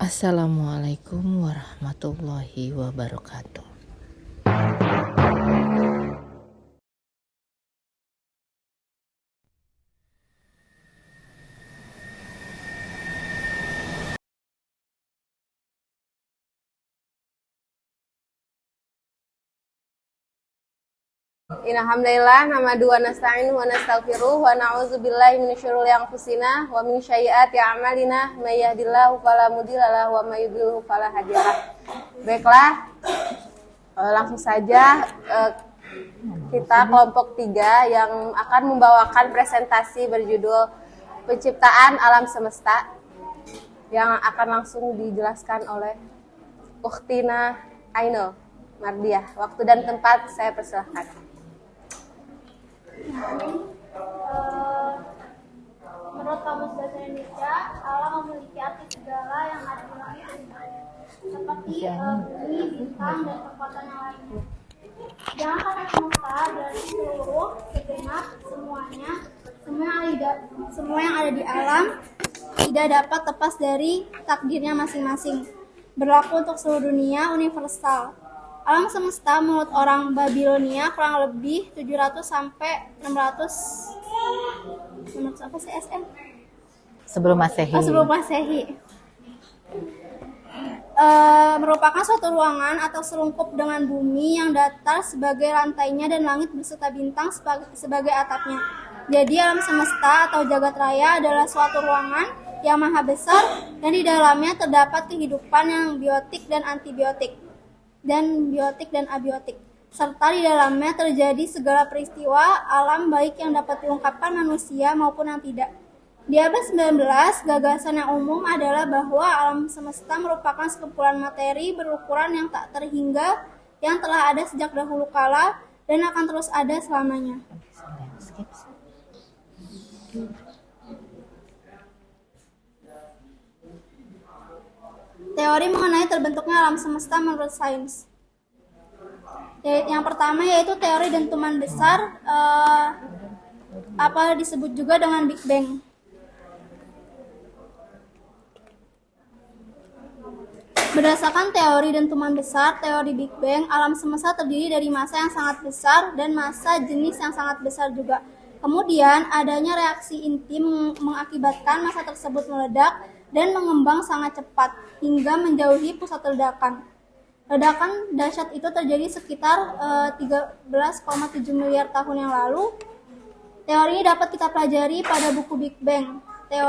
Assalamualaikum warahmatullahi wabarakatuh. Alhamdulillah, nahmaduhu wa nasta'inuhu wa nastaghfiruh wa na'udzubillahi min syururi anfusina wa min sayyiati a'malina may yahdihillahu fala mudhilla lahu wa may yudhlil fala hadiyalah. Baiklah, langsung saja kita kelompok 3 yang akan membawakan presentasi berjudul Penciptaan Alam Semesta yang akan langsung dijelaskan oleh Ukhtina Ainul Mardiah. Waktu dan tempat saya persilahkan. Menurut Kamus Bahasa Indonesia, alam memiliki arti segala yang ada di langit dan bumi, seperti bumi, bintang, dan kekuatan yang lainnya. Jangan kata semesta dari seluruh, segenap, semua yang ada di alam tidak dapat lepas dari takdirnya masing-masing. Berlaku untuk seluruh dunia, universal. Alam semesta menurut orang Babilonia kurang lebih 700 sampai 600 menurut apa sih SM? Sebelum Masehi. Sebelum Masehi. Merupakan suatu ruangan atau selungkup dengan bumi yang datar sebagai lantainya dan langit beserta bintang sebagai atapnya. Jadi alam semesta atau jagat raya adalah suatu ruangan yang maha besar dan di dalamnya terdapat kehidupan yang biotik dan antibiotik dan biotik dan abiotik, serta di dalamnya terjadi segala peristiwa alam baik yang dapat diungkapkan manusia maupun yang tidak. Di abad 19, gagasan yang umum adalah bahwa alam semesta merupakan sekumpulan materi berukuran yang tak terhingga yang telah ada sejak dahulu kala dan akan terus ada selamanya. Teori mengenai terbentuknya alam semesta menurut sains. Yang pertama yaitu teori dentuman besar, disebut juga dengan Big Bang. Berdasarkan teori dentuman besar, teori Big Bang, alam semesta terdiri dari massa yang sangat besar dan massa jenis yang sangat besar juga. Kemudian adanya reaksi inti mengakibatkan massa tersebut meledak dan mengembang sangat cepat hingga menjauhi pusat ledakan. Ledakan dahsyat itu terjadi sekitar 13,7 miliar tahun yang lalu. Teori ini dapat kita pelajari pada buku Big Bang, The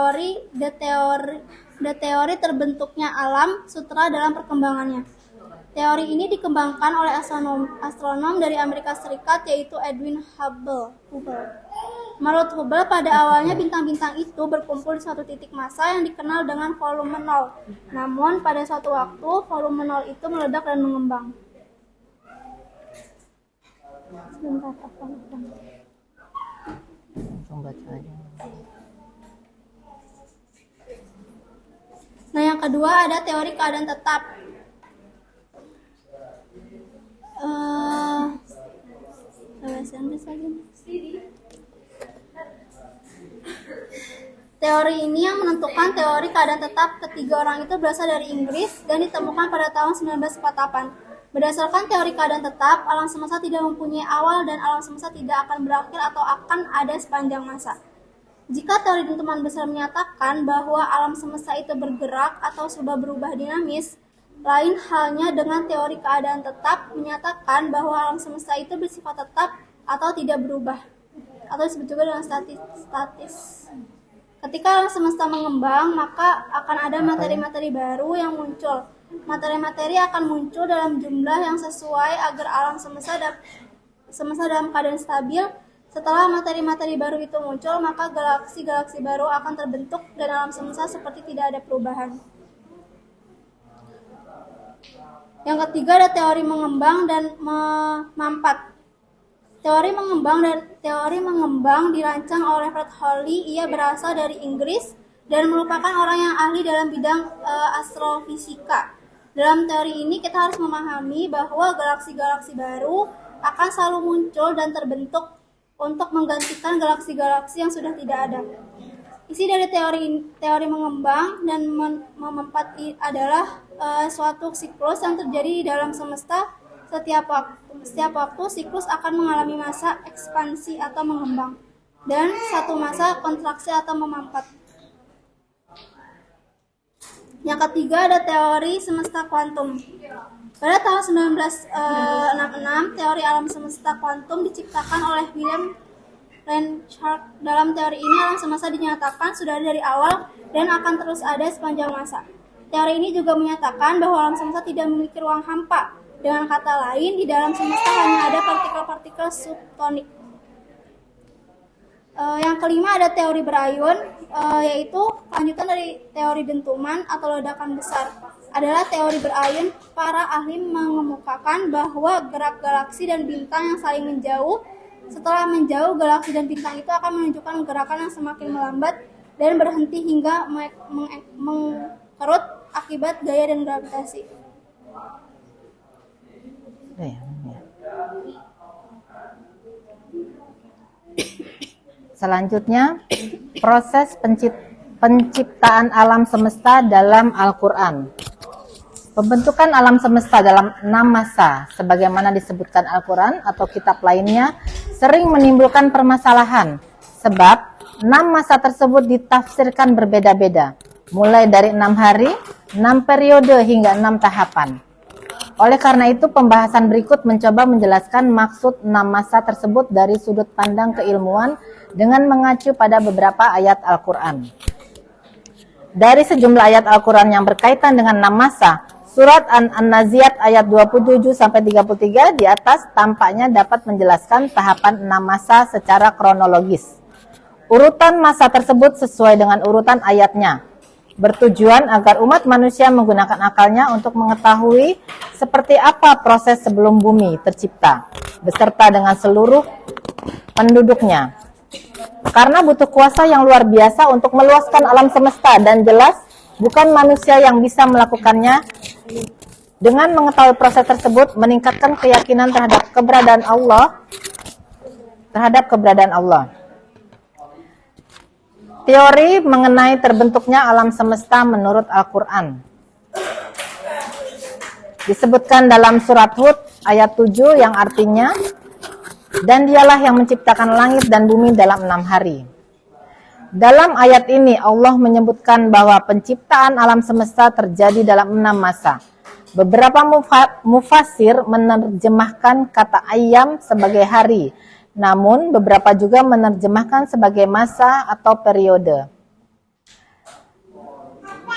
Theory terbentuknya alam, sutra dalam perkembangannya. Teori ini dikembangkan oleh astronom dari Amerika Serikat yaitu Edwin Hubble. Menurut Hubble, pada awalnya bintang-bintang itu berkumpul di suatu titik massa yang dikenal dengan volume nol. Namun, pada suatu waktu, volume nol itu meledak dan mengembang. Sebentar, Langsung baca aja. Nah, yang kedua ada teori keadaan tetap. Teori ini yang menentukan teori keadaan tetap ketiga orang itu berasal dari Inggris dan ditemukan pada tahun 1948. Berdasarkan teori keadaan tetap, alam semesta tidak mempunyai awal dan alam semesta tidak akan berakhir atau akan ada sepanjang masa. Jika teori dentuman besar menyatakan bahwa alam semesta itu bergerak atau serba berubah dinamis, lain halnya dengan teori keadaan tetap menyatakan bahwa alam semesta itu bersifat tetap atau tidak berubah, atau disebut juga dengan statis. Ketika alam semesta mengembang, maka akan ada materi-materi baru yang muncul. Materi-materi akan muncul dalam jumlah yang sesuai agar alam semesta dalam keadaan stabil. Setelah materi-materi baru itu muncul, maka galaksi-galaksi baru akan terbentuk dan alam semesta seperti tidak ada perubahan. Yang ketiga ada teori mengembang dan memampat. Teori mengembang dirancang oleh Fred Hoyle. Ia berasal dari Inggris dan merupakan orang yang ahli dalam bidang astrofisika. Dalam teori ini kita harus memahami bahwa galaksi-galaksi baru akan selalu muncul dan terbentuk untuk menggantikan galaksi-galaksi yang sudah tidak ada. Isi dari teori mengembang dan memempat adalah suatu siklus yang terjadi di dalam semesta. Setiap waktu siklus akan mengalami masa ekspansi atau mengembang dan satu masa kontraksi atau memampat. Yang ketiga ada teori semesta kuantum. Pada tahun 1966, teori alam semesta kuantum diciptakan oleh William Reinhardt. Dalam teori ini alam semesta dinyatakan sudah ada dari awal dan akan terus ada sepanjang masa. Teori ini juga menyatakan bahwa alam semesta tidak memiliki ruang hampa. Dengan kata lain, di dalam semesta hanya ada partikel-partikel subatomic. Yang kelima ada teori berayun, yaitu lanjutan dari teori dentuman atau ledakan besar. Adalah teori berayun, para ahli mengemukakan bahwa gerak galaksi dan bintang yang saling menjauh. Setelah menjauh, galaksi dan bintang itu akan menunjukkan gerakan yang semakin melambat dan berhenti hingga mengkerut akibat gaya dan gravitasi. Selanjutnya, proses penciptaan alam semesta dalam Al-Quran. Pembentukan alam semesta dalam 6 masa, sebagaimana disebutkan Al-Quran atau kitab lainnya, sering menimbulkan permasalahan, sebab 6 masa tersebut ditafsirkan berbeda-beda, mulai dari 6 hari, 6 periode hingga 6 tahapan. Oleh karena itu, pembahasan berikut mencoba menjelaskan maksud 6 masa tersebut dari sudut pandang keilmuan dengan mengacu pada beberapa ayat Al-Quran. Dari sejumlah ayat Al-Quran yang berkaitan dengan 6 masa, surat An-Naziat ayat 27-33 di atas tampaknya dapat menjelaskan tahapan 6 masa secara kronologis. Urutan masa tersebut sesuai dengan urutan ayatnya, bertujuan agar umat manusia menggunakan akalnya untuk mengetahui seperti apa proses sebelum bumi tercipta, beserta dengan seluruh penduduknya. Karena butuh kuasa yang luar biasa untuk meluaskan alam semesta dan jelas bukan manusia yang bisa melakukannya. Dengan mengetahui proses tersebut, meningkatkan keyakinan terhadap keberadaan Allah. Teori mengenai terbentuknya alam semesta menurut Al-Quran disebutkan dalam surat Hud ayat 7 yang artinya, dan dialah yang menciptakan langit dan bumi dalam 6 hari. Dalam ayat ini Allah menyebutkan bahwa penciptaan alam semesta terjadi dalam 6 masa. Beberapa mufassir menerjemahkan kata ayyam sebagai hari, namun beberapa juga menerjemahkan sebagai masa atau periode.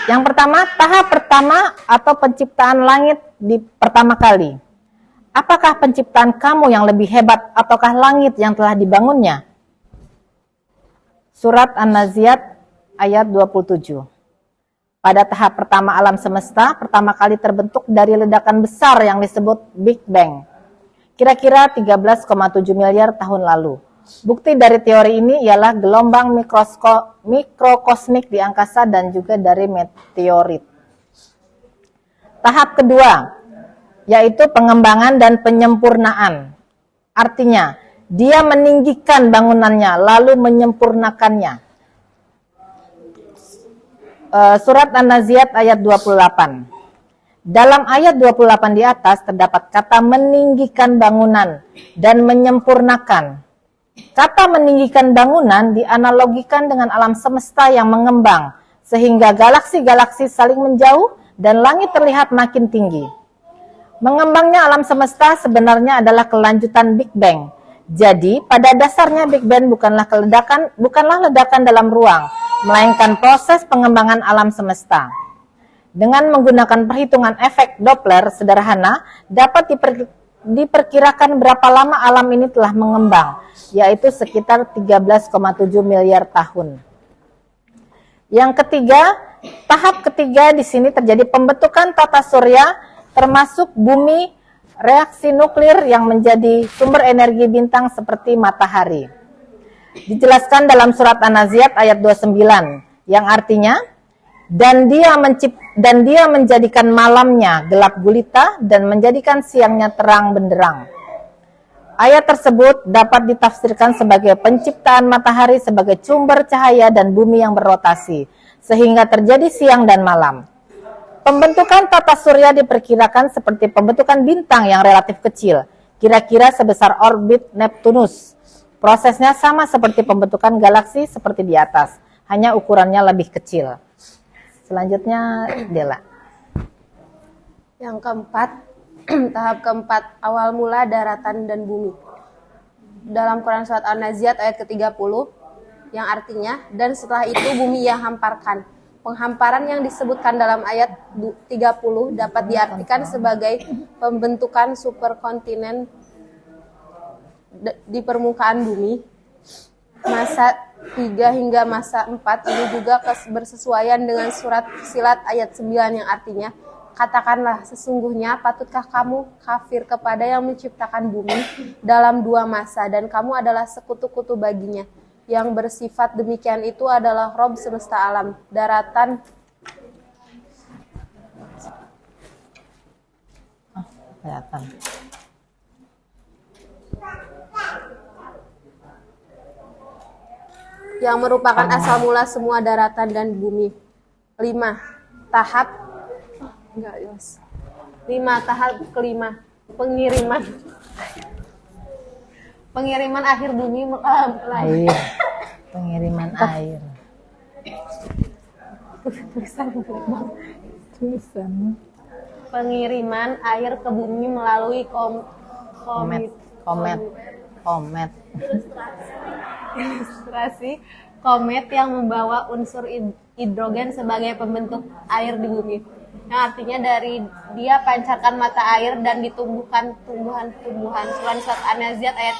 Yang pertama, tahap pertama atau penciptaan langit di pertama kali. Apakah penciptaan kamu yang lebih hebat ataukah langit yang telah dibangunnya? Surat An-Naziat ayat 27. Pada tahap pertama alam semesta, pertama kali terbentuk dari ledakan besar yang disebut Big Bang. Kira-kira 13,7 miliar tahun lalu. Bukti dari teori ini ialah gelombang mikrokosmik di angkasa dan juga dari meteorit. Tahap kedua, yaitu pengembangan dan penyempurnaan. Artinya, dia meninggikan bangunannya lalu menyempurnakannya. Surat An-Naziat ayat 28. Dalam ayat 28 di atas terdapat kata meninggikan bangunan dan menyempurnakan. Kata meninggikan bangunan dianalogikan dengan alam semesta yang mengembang, sehingga galaksi-galaksi saling menjauh dan langit terlihat makin tinggi. Mengembangnya alam semesta sebenarnya adalah kelanjutan Big Bang. Jadi, pada dasarnya Big Bang bukanlah ledakan dalam ruang, melainkan proses pengembangan alam semesta. Dengan menggunakan perhitungan efek Doppler sederhana, dapat diperkirakan berapa lama alam ini telah mengembang, yaitu sekitar 13,7 miliar tahun. Yang ketiga, tahap ketiga di sini terjadi pembentukan tata surya, termasuk bumi reaksi nuklir yang menjadi sumber energi bintang seperti matahari. Dijelaskan dalam surat An-Nazi'at ayat 29 yang artinya dan dia menjadikan malamnya gelap gulita dan menjadikan siangnya terang benderang. Ayat tersebut dapat ditafsirkan sebagai penciptaan matahari sebagai sumber cahaya dan bumi yang berotasi, sehingga terjadi siang dan malam. Pembentukan tata surya diperkirakan seperti pembentukan bintang yang relatif kecil, kira-kira sebesar orbit Neptunus. Prosesnya sama seperti pembentukan galaksi seperti di atas, hanya ukurannya lebih kecil. Selanjutnya, Dela. Yang keempat, tahap keempat, awal mula daratan dan bumi. Dalam Quran Surat An-Nazi'at ayat ke-30, yang artinya, dan setelah itu bumi ia hamparkan. Penghamparan yang disebutkan dalam ayat 30 dapat diartikan sebagai pembentukan superkontinen di permukaan bumi. Masa 3 hingga masa 4 ini juga bersesuaian dengan surat Fussilat ayat 9 yang artinya, katakanlah sesungguhnya patutkah kamu kafir kepada yang menciptakan bumi dalam 2 masa dan kamu adalah sekutu-kutu baginya. Yang bersifat demikian itu adalah Rob semesta alam, daratan yang merupakan asal mula semua daratan dan bumi. 5 tahap kelima, pengiriman akhir bumi Air. Pengiriman air. Pengiriman air ke bumi melalui Komet. ilustrasi komet yang membawa unsur hidrogen sebagai pembentuk air di bumi. Yang artinya dari dia pancarkan mata air dan ditumbuhkan tumbuhan-tumbuhan. Surat An-Nazi'at ayat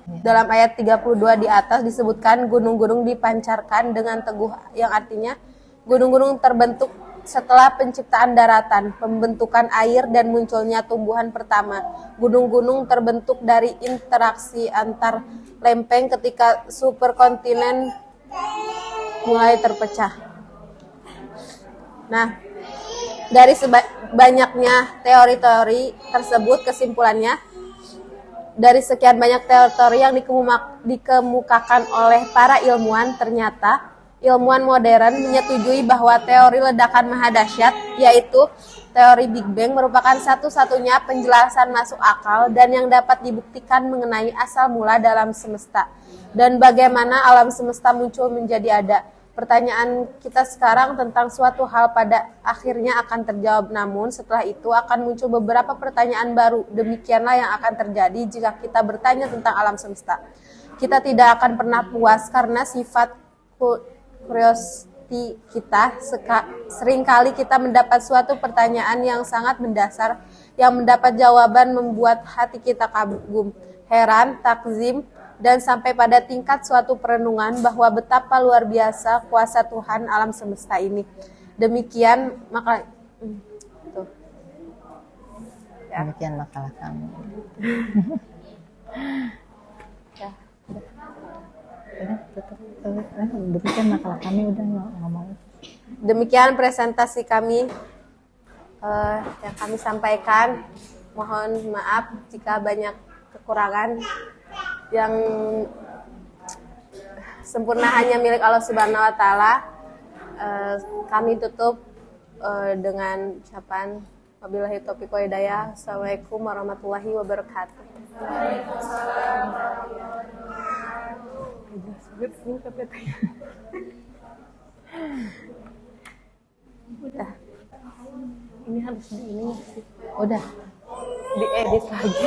3. Dalam ayat 32 di atas disebutkan gunung-gunung dipancarkan dengan teguh, yang artinya gunung-gunung terbentuk setelah penciptaan daratan, pembentukan air dan munculnya tumbuhan pertama. Gunung-gunung terbentuk dari interaksi antar lempeng ketika superkontinen mulai terpecah. Nah, dari banyaknya teori-teori tersebut, kesimpulannya, dari sekian banyak teori yang dikemukakan oleh para ilmuwan, ternyata ilmuwan modern menyetujui bahwa teori ledakan maha dahsyat, yaitu teori Big Bang, merupakan satu-satunya penjelasan masuk akal dan yang dapat dibuktikan mengenai asal mula dalam semesta dan bagaimana alam semesta muncul menjadi ada. Pertanyaan kita sekarang tentang suatu hal pada akhirnya akan terjawab, namun setelah itu akan muncul beberapa pertanyaan baru. Demikianlah yang akan terjadi jika kita bertanya tentang alam semesta. Kita tidak akan pernah puas karena sifat curiosity kita. Seringkali kita mendapat suatu pertanyaan yang sangat mendasar, yang mendapat jawaban membuat hati kita kagum, heran, takzim, dan sampai pada tingkat suatu perenungan bahwa betapa luar biasa kuasa Tuhan alam semesta ini. Demikian makalah kami. Demikian makalah kami udah ngomong. Demikian presentasi kami yang kami sampaikan. Mohon maaf jika banyak kekurangan. Yang sempurna hanya milik Allah Subhanahu wa taala. Kami tutup dengan ucapan wabillahi taufiq wal hidayah. Assalamualaikum warahmatullahi wabarakatuh. Udah. Ini harus ini sih. Udah Diedit lagi.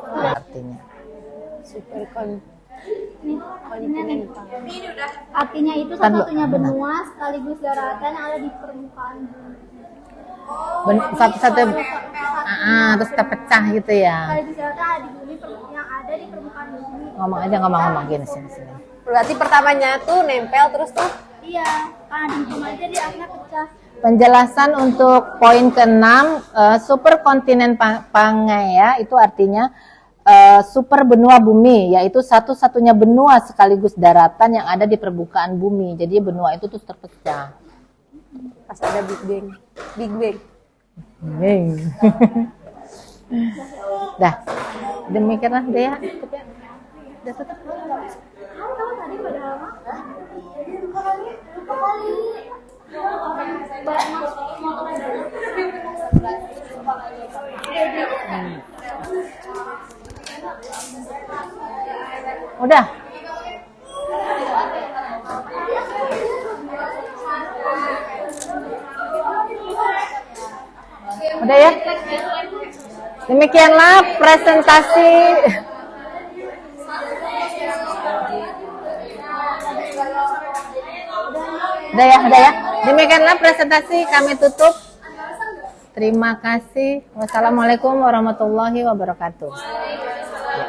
artinya. Artinya itu satu-satunya benua sekaligus daratan yang ada di permukaan bumi. Satu-satu terus terpecah gitu ya. Sekaligus daratan ada di bumi yang ada di permukaan bumi. Ngomong gini sini. Berarti pertamanya tuh nempel terus tuh. Iya, karena di akhirnya pecah. Penjelasan untuk poin ke-6, superkontinen Pangaea itu artinya super benua bumi, yaitu satu-satunya benua sekaligus daratan yang ada di permukaan bumi. Jadi benua itu terus terpecah. Pas ada Big Bang. Big Bang. Dah, demikianlah deh ya. Cukup ya. Udah tutup. Udah. Udah ya. Demikianlah presentasi. Udah ya. Demikianlah presentasi kami tutup. Terima kasih. Wassalamualaikum warahmatullahi wabarakatuh. Ya,